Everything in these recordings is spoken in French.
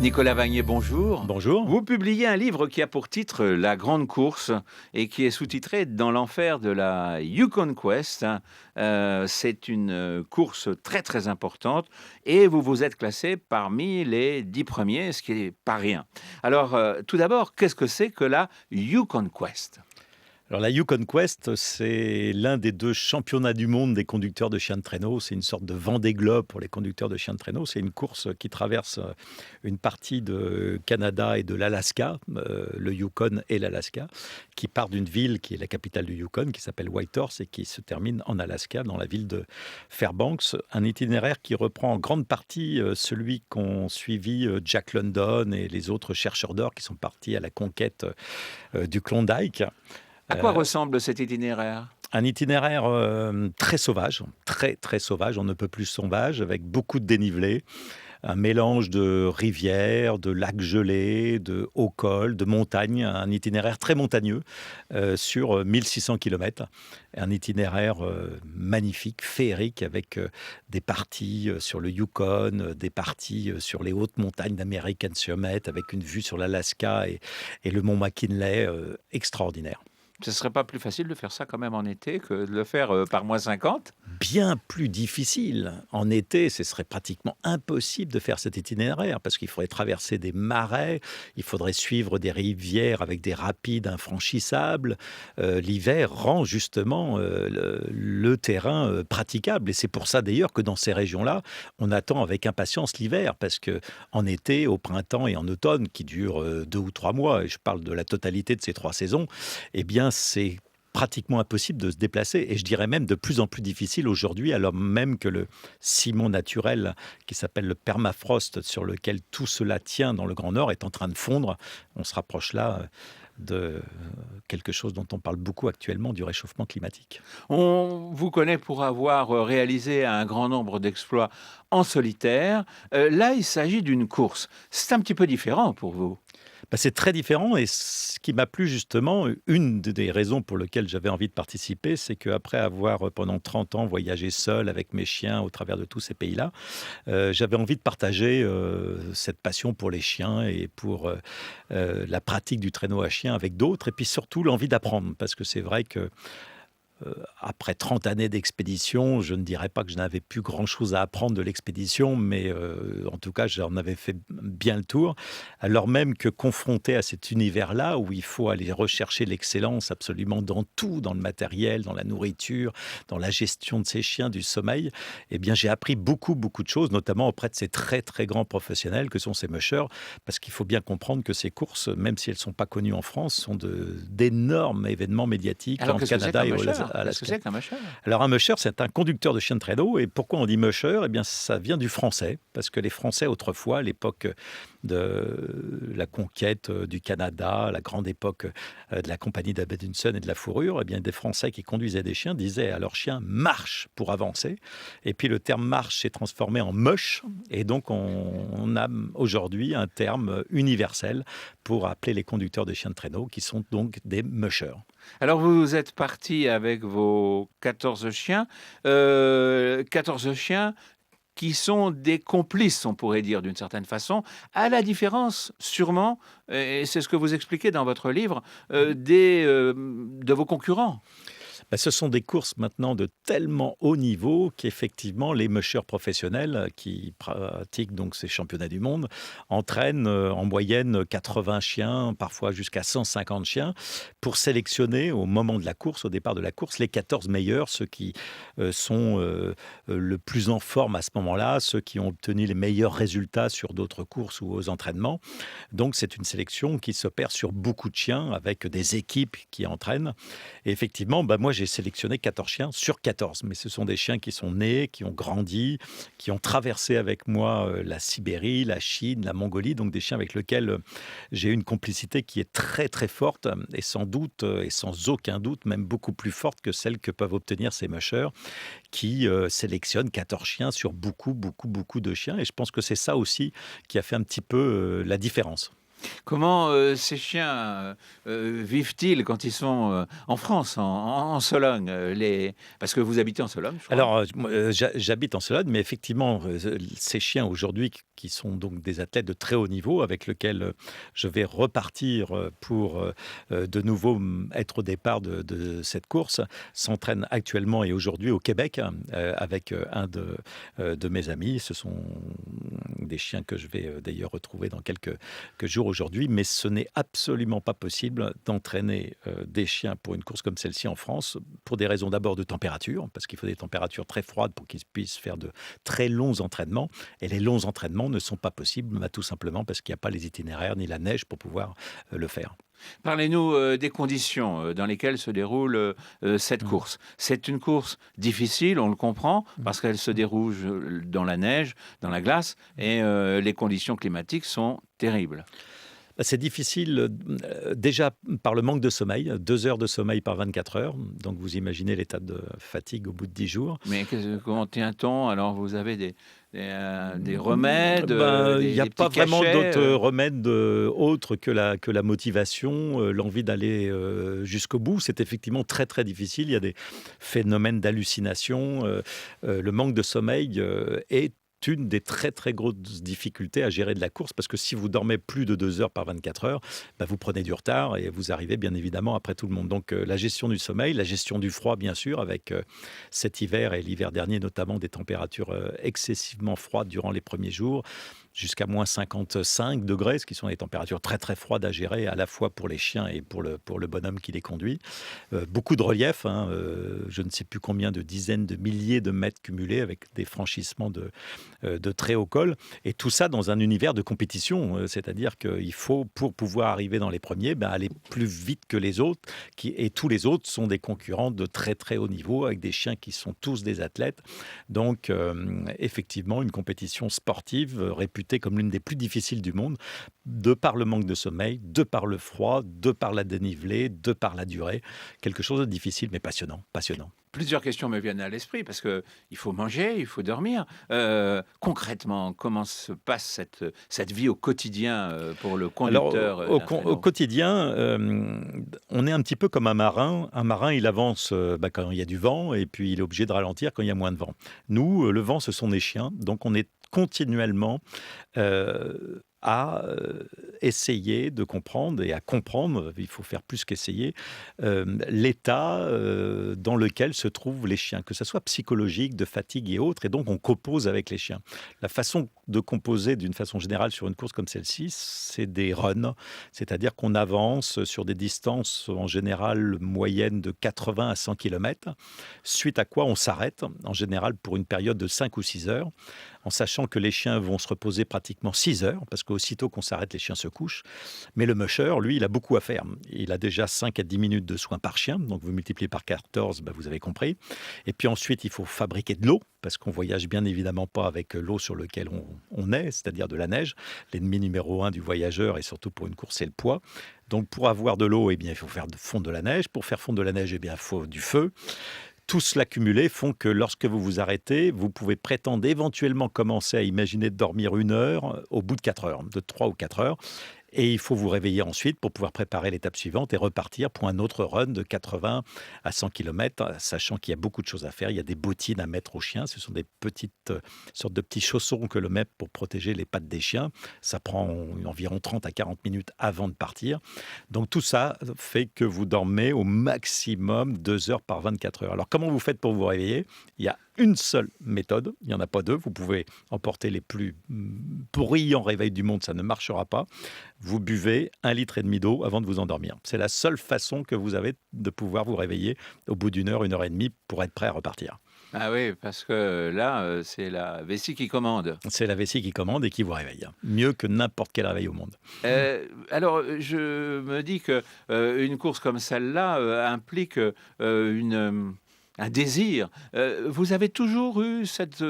Nicolas Vanier, bonjour. Bonjour. Vous publiez un livre qui a pour titre La Grande Course et qui est sous-titré Dans l'enfer de la Yukon Quest. C'est une course très très importante et vous vous êtes classé parmi les 10 premiers, ce qui n'est pas rien. Alors, tout d'abord, qu'est-ce que c'est que la Yukon Quest? Alors la Yukon Quest, c'est l'un des 2 championnats du monde des conducteurs de chiens de traîneau. C'est une sorte de Vendée Globe pour les conducteurs de chiens de traîneau. C'est une course qui traverse une partie de Canada et de l'Alaska, le Yukon et l'Alaska, qui part d'une ville qui est la capitale du Yukon, qui s'appelle Whitehorse et qui se termine en Alaska, dans la ville de Fairbanks. Un itinéraire qui reprend en grande partie celui qu'ont suivi Jack London et les autres chercheurs d'or qui sont partis à la conquête du Klondike. À quoi ressemble cet itinéraire? Un itinéraire très sauvage, très très sauvage, on ne peut plus sauvage, avec beaucoup de dénivelé, un mélange de rivières, de lacs gelés, de hauts cols, de montagnes, un itinéraire très montagneux sur 1600 kilomètres. Un itinéraire magnifique, féerique, avec des parties sur le Yukon, des parties sur les hautes montagnes d'American Summit, avec une vue sur l'Alaska et le mont McKinley, extraordinaire. Ce serait pas plus facile de faire ça quand même en été que de le faire par -50? Bien plus difficile. En été, ce serait pratiquement impossible de faire cet itinéraire parce qu'il faudrait traverser des marais, il faudrait suivre des rivières avec des rapides infranchissables. L'hiver rend justement le terrain praticable et c'est pour ça d'ailleurs que dans ces régions-là, on attend avec impatience l'hiver parce que en été, au printemps et en automne, qui durent 2 ou 3 mois, et je parle de la totalité de ces 3 saisons, eh bien c'est pratiquement impossible de se déplacer et je dirais même de plus en plus difficile aujourd'hui, alors même que le ciment naturel qui s'appelle le permafrost, sur lequel tout cela tient dans le Grand Nord, est en train de fondre. On se rapproche là de quelque chose dont on parle beaucoup actuellement, du réchauffement climatique. On vous connaît pour avoir réalisé un grand nombre d'exploits en solitaire. Là, il s'agit d'une course. C'est un petit peu différent pour vous? Bah, c'est très différent et ce qui m'a plu justement, une des raisons pour lesquelles j'avais envie de participer, c'est qu'après avoir pendant 30 ans voyagé seul avec mes chiens au travers de tous ces pays-là, j'avais envie de partager cette passion pour les chiens et pour la pratique du traîneau à chien avec d'autres et puis surtout l'envie d'apprendre parce que c'est vrai que après 30 années d'expédition, je ne dirais pas que je n'avais plus grand-chose à apprendre de l'expédition, mais en tout cas, j'en avais fait bien le tour. Alors même que confronté à cet univers-là, où il faut aller rechercher l'excellence absolument dans tout, dans le matériel, dans la nourriture, dans la gestion de ses chiens, du sommeil, eh bien, j'ai appris beaucoup, beaucoup de choses, notamment auprès de ces très, très grands professionnels que sont ces mushers, parce qu'il faut bien comprendre que ces courses, même si elles ne sont pas connues en France, sont d'énormes événements médiatiques Alors en qu'est-ce que c'est Canada qu'un et au musher? Qu'est-ce que Alaska. c'est qu'un musher? Alors un musher, c'est un conducteur de chien de traîneau. Et pourquoi on dit musher? Eh bien, ça vient du français, parce que les Français, autrefois, à l'époque de la conquête du Canada, la grande époque de la compagnie d'Abedunsen et de la fourrure, eh bien, des Français qui conduisaient des chiens disaient à leurs chiens «marche» pour avancer. Et puis le terme «marche» s'est transformé en «mush». Et donc on a aujourd'hui un terme universel pour appeler les conducteurs de chiens de traîneau, qui sont donc des mushers. Alors vous êtes parti avec vos 14 chiens, 14 chiens qui sont des complices, on pourrait dire d'une certaine façon, à la différence sûrement, et c'est ce que vous expliquez dans votre livre, de vos concurrents. Bah, ce sont des courses maintenant de tellement haut niveau qu'effectivement les mushers professionnels qui pratiquent donc ces championnats du monde entraînent en moyenne 80 chiens, parfois jusqu'à 150 chiens, pour sélectionner au moment de la course, au départ de la course, les 14 meilleurs, ceux qui sont le plus en forme à ce moment-là, ceux qui ont obtenu les meilleurs résultats sur d'autres courses ou aux entraînements. Donc c'est une sélection qui s'opère sur beaucoup de chiens avec des équipes qui entraînent. Et effectivement, bah, moi j'ai sélectionné 14 chiens sur 14, mais ce sont des chiens qui sont nés, qui ont grandi, qui ont traversé avec moi la Sibérie, la Chine, la Mongolie, donc des chiens avec lesquels j'ai une complicité qui est très très forte et sans doute et sans aucun doute même beaucoup plus forte que celle que peuvent obtenir ces mushers qui sélectionnent 14 chiens sur beaucoup beaucoup beaucoup de chiens et je pense que c'est ça aussi qui a fait un petit peu la différence. Comment, ces chiens, vivent-ils quand ils sont, en France, en Sologne? Parce que vous habitez en Sologne, je crois? Alors, moi, j'habite en Sologne, mais effectivement, ces chiens aujourd'hui qui sont donc des athlètes de très haut niveau avec lesquels, je vais repartir, pour, de nouveau, être au départ de cette course, s'entraînent actuellement et aujourd'hui au Québec, hein, avec, un de mes amis. Ce sont des chiens que je vais, d'ailleurs retrouver dans quelques jours aujourd'hui, mais ce n'est absolument pas possible d'entraîner, des chiens pour une course comme celle-ci en France, pour des raisons d'abord de température, parce qu'il faut des températures très froides pour qu'ils puissent faire de très longs entraînements. Et les longs entraînements ne sont pas possibles, bah, tout simplement parce qu'il n'y a pas les itinéraires ni la neige pour pouvoir le faire. Parlez-nous, des conditions, dans lesquelles se déroule, cette Mmh. course. C'est une course difficile, on le comprend, Mmh. parce qu'elle se Mmh. déroule, dans la neige, dans la glace et les conditions climatiques sont terribles. Bah, c'est difficile, déjà par le manque de sommeil, 2 heures de sommeil par 24 heures, donc vous imaginez l'état de fatigue au bout de 10 jours. Mais comment tient-on? Alors vous avez des remèdes, Ben, il y a des pas petits vraiment cachets, d'autres remèdes, autres que la motivation, l'envie d'aller, jusqu'au bout. C'est effectivement très, très difficile. Il y a des phénomènes d'hallucination, le manque de sommeil, est une des très, très grosses difficultés à gérer de la course parce que si vous dormez plus de 2 heures par 24 heures, bah, vous prenez du retard et vous arrivez bien évidemment après tout le monde. Donc, la gestion du sommeil, la gestion du froid bien sûr avec, cet hiver et l'hiver dernier notamment des températures, excessivement froides durant les premiers jours, jusqu'à -55 degrés, ce qui sont des températures très, très froides à gérer à la fois pour les chiens et pour le bonhomme qui les conduit. Beaucoup de relief, hein, je ne sais plus combien de dizaines de milliers de mètres cumulés avec des franchissements de très haut col et tout ça dans un univers de compétition, c'est-à-dire qu'il faut pour pouvoir arriver dans les premiers, ben, aller plus vite que les autres et tous les autres sont des concurrents de très, très haut niveau avec des chiens qui sont tous des athlètes. Donc effectivement, une compétition sportive, réputée comme l'une des plus difficiles du monde, de par le manque de sommeil, de par le froid, de par la dénivelée, de par la durée. Quelque chose de difficile mais passionnant, passionnant. Plusieurs questions me viennent à l'esprit parce que il faut manger, il faut dormir. Concrètement, comment se passe cette vie au quotidien, pour le Alors, conducteur, d'un au traîneau? quotidien, on est un petit peu comme un marin. Un marin, il avance, bah, quand il y a du vent et puis il est obligé de ralentir quand il y a moins de vent. Nous, le vent, ce sont des chiens, donc on est continuellement à essayer de comprendre et à comprendre, il faut faire plus qu'essayer, l'état dans lequel se trouvent les chiens, que ce soit psychologique, de fatigue et autres, et donc on compose avec les chiens. La façon de composer d'une façon générale sur une course comme celle-ci, c'est des runs, c'est-à-dire qu'on avance sur des distances en général moyennes de 80 à 100 km, suite à quoi on s'arrête, en général pour une période de 5 ou 6 heures, en sachant que les chiens vont se reposer pratiquement 6 heures, parce qu'aussitôt qu'on s'arrête, les chiens se couchent. Mais le musher, lui, il a beaucoup à faire. Il a déjà 5 à 10 minutes de soins par chien, donc vous multipliez par 14, bah, vous avez compris. Et puis ensuite, il faut fabriquer de l'eau, parce qu'on voyage bien évidemment pas avec l'eau sur laquelle on est, c'est-à-dire de la neige. L'ennemi numéro un du voyageur, et surtout pour une course, c'est le poids. Donc pour avoir de l'eau, eh bien, il faut faire fondre de la neige. Pour faire fondre de la neige, eh bien, il faut du feu. Tout cela cumulé font que lorsque vous vous arrêtez, vous pouvez prétendre éventuellement commencer à imaginer de dormir 1 heure au bout de 4 heures, de 3 ou 4 heures. Et il faut vous réveiller ensuite pour pouvoir préparer l'étape suivante et repartir pour un autre run de 80 à 100 kilomètres, sachant qu'il y a beaucoup de choses à faire. Il y a des bottines à mettre aux chiens. Ce sont des petites sortes de petits chaussons que l'on met pour protéger les pattes des chiens. Ça prend environ 30 à 40 minutes avant de partir. Donc tout ça fait que vous dormez au maximum 2 heures par 24 heures. Alors comment vous faites pour vous réveiller? Il y a une seule méthode, il n'y en a pas deux. Vous pouvez emporter les plus brillants réveils du monde, ça ne marchera pas. Vous buvez 1,5 litre d'eau avant de vous endormir. C'est la seule façon que vous avez de pouvoir vous réveiller au bout d'une heure et demie pour être prêt à repartir. Ah oui, parce que là, c'est la vessie qui commande. C'est la vessie qui commande et qui vous réveille. Mieux que n'importe quel réveil au monde. Alors, je me dis que, une course comme celle-là, implique, un désir. Vous avez toujours eu cette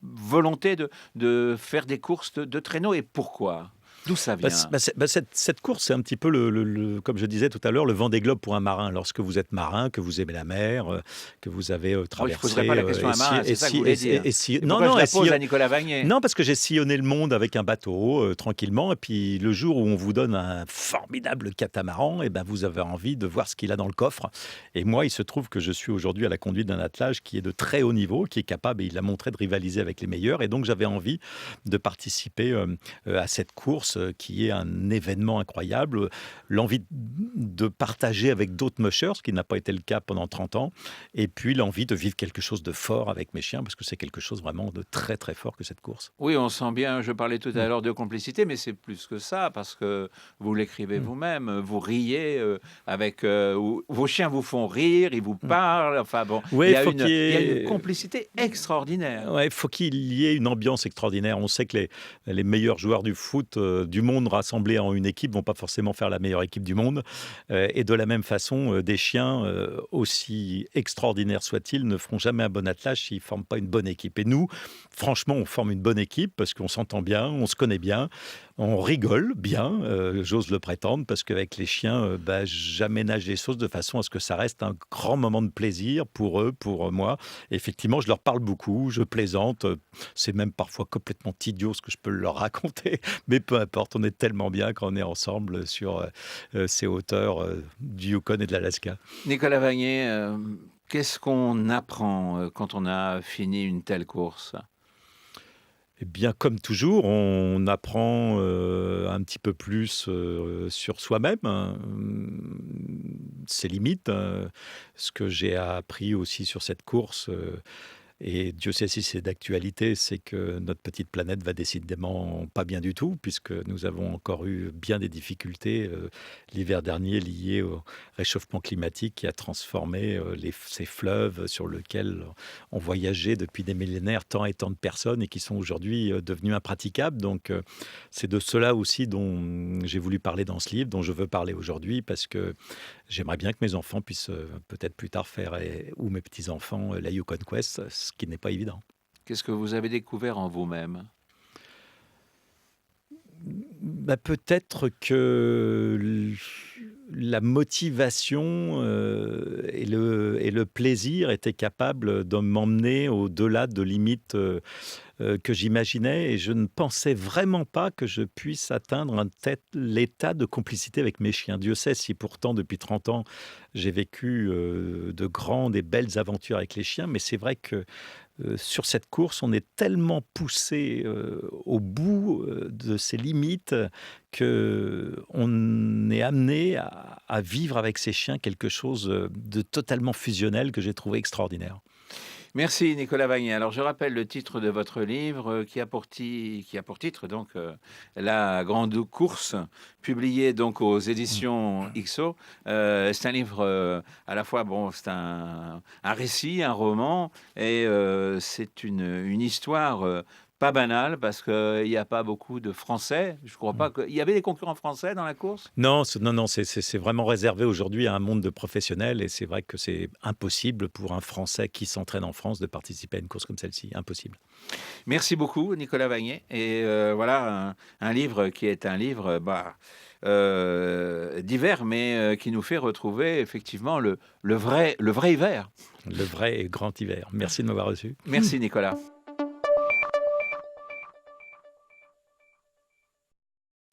volonté de faire des courses de traîneau et pourquoi? D'où ça vient? Cette course, c'est un petit peu comme je disais tout à l'heure, le Vendée Globe pour un marin. Lorsque vous êtes marin, que vous aimez la mer, que vous avez Oh, je ne poserai pas traversé, la question à un marin, c'est ça que vous voulez dire? Et non, pourquoi je non, la pose à Nicolas Vanier? non, parce que j'ai sillonné le monde avec un bateau, tranquillement, et puis le jour où on vous donne un formidable catamaran, et ben vous avez envie de voir ce qu'il a dans le coffre. Et moi, il se trouve que je suis aujourd'hui à la conduite d'un attelage qui est de très haut niveau, qui est capable, et il l'a montré, de rivaliser avec les meilleurs. Et donc, j'avais envie de participer à cette course qui est un événement incroyable. L'envie de partager avec d'autres mushers, ce qui n'a pas été le cas pendant 30 ans. Et puis, l'envie de vivre quelque chose de fort avec mes chiens, parce que c'est quelque chose vraiment de très, très fort que cette course. Oui, on sent bien, je parlais tout à Mm. l'heure de complicité, mais c'est plus que ça, parce que vous l'écrivez Mm. vous-même, vous riez avec... vos chiens vous font rire, ils vous Mm. parlent, enfin bon, Ouais, faut il y a une complicité extraordinaire. ouais, faut qu'il y ait une ambiance extraordinaire. On sait que les meilleurs joueurs du foot du monde rassemblés en une équipe vont pas forcément faire la meilleure équipe du monde. Et de la même façon, des chiens, aussi extraordinaires soient-ils, ne feront jamais un bon attelage s'ils forment pas une bonne équipe. Et nous, franchement, on forme une bonne équipe parce qu'on s'entend bien, on se connaît bien, on rigole bien, j'ose le prétendre, parce qu'avec les chiens, j'aménage les choses de façon à ce que ça reste un grand moment de plaisir pour eux, pour moi. Et effectivement, je leur parle beaucoup, je plaisante. C'est même parfois complètement idiot ce que je peux leur raconter, mais peu importe, on est tellement bien quand on est ensemble sur ces hauteurs du Yukon et de l'Alaska. Nicolas Vanier, qu'est-ce qu'on apprend quand on a fini une telle course? Eh bien, comme toujours, on apprend un petit peu plus sur soi-même, hein, ses limites. Ce que j'ai appris aussi sur cette course, et Dieu sait si c'est d'actualité, c'est que notre petite planète va décidément pas bien du tout, puisque nous avons encore eu bien des difficultés l'hiver dernier liées au réchauffement climatique qui a transformé ces fleuves sur lesquels ont voyagé depuis des millénaires tant et tant de personnes et qui sont aujourd'hui devenus impraticables. Donc c'est de cela aussi dont j'ai voulu parler dans ce livre, dont je veux parler aujourd'hui, parce que j'aimerais bien que mes enfants puissent peut-être plus tard faire, ou mes petits-enfants, la Yukon Quest, ce qui n'est pas évident. Qu'est-ce que vous avez découvert en vous-même? Peut-être que la motivation et le plaisir étaient capables de m'emmener au-delà de limites que j'imaginais, et je ne pensais vraiment pas que je puisse atteindre l'état de complicité avec mes chiens. Dieu sait si pourtant depuis 30 ans j'ai vécu de grandes et belles aventures avec les chiens, mais c'est vrai que sur cette course, on est tellement poussé au bout de ses limites que on est amené à vivre avec ces chiens quelque chose de totalement fusionnel que j'ai trouvé extraordinaire. Merci Nicolas Vanier. Alors je rappelle le titre de votre livre qui a pour titre donc La Grande Course, publié donc aux éditions XO. C'est un livre à la fois, bon, c'est un récit, un roman, et c'est une histoire pas banale, parce qu'il n'y a pas beaucoup de Français. Je crois pas qu'il y avait des concurrents français dans la course. Non, non, c'est vraiment réservé aujourd'hui à un monde de professionnels, et c'est vrai que c'est impossible pour un Français qui s'entraîne en France de participer à une course comme celle-ci. Impossible. Merci beaucoup, Nicolas Vanier. Et voilà un livre qui est un livre divers, mais qui nous fait retrouver effectivement le vrai hiver. Le vrai et grand hiver. Merci de m'avoir reçu. Merci, Nicolas.